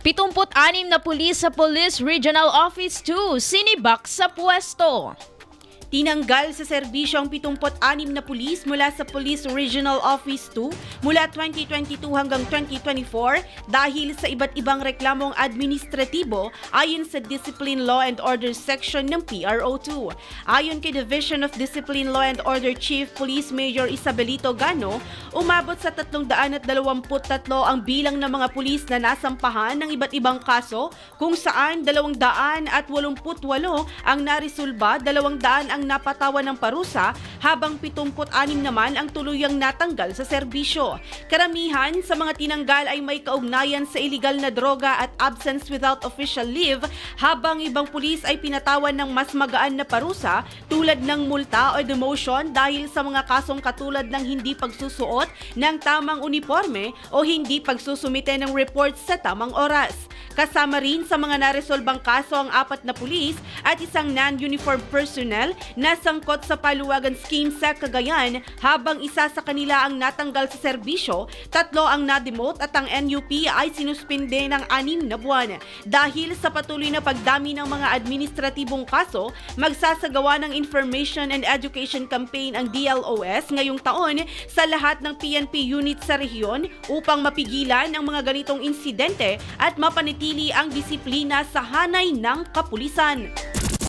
76 na pulis sa Police Regional Office 2 sinibak sa pwesto. Tinanggal sa serbisyo ang 76 na pulis mula sa Police Regional Office 2 mula 2022 hanggang 2024 dahil sa iba't ibang reklamong administratibo ayon sa Discipline Law and Order Section ng PRO2. Ayon kay Division of Discipline Law and Order Chief Police Major Isabelito Gano, umabot sa 323 ang bilang ng mga pulis na nasampahan ng iba't ibang kaso kung saan 288 ang naresolba, 200 ang napatawan ng parusa habang 76 naman ang tuluyang natanggal sa serbisyo. Karamihan sa mga tinanggal ay may kaugnayan sa iligal na droga at absence without official leave, habang ibang pulis ay pinatawan ng mas magaan na parusa tulad ng multa o demotion dahil sa mga kasong katulad ng hindi pagsusuot ng tamang uniforme o hindi pagsusumite ng report sa tamang oras. Kasama rin sa mga naresolbang kaso ang 4 na pulis at isang non-uniform personnel na sangkot sa paluwagan scheme sa Cagayan, habang isa sa kanila ang natanggal sa serbisyo, 3 ang na-demote at ang NUP ay sinuspinde ng 6 na buwan. Dahil sa patuloy na pagdami ng mga administratibong kaso, magsasagawa ng Information and Education Campaign ang DLOS ngayong taon sa lahat ng PNP units sa rehiyon upang mapigilan ang mga ganitong insidente at mapanitili ang disiplina sa hanay ng kapulisan.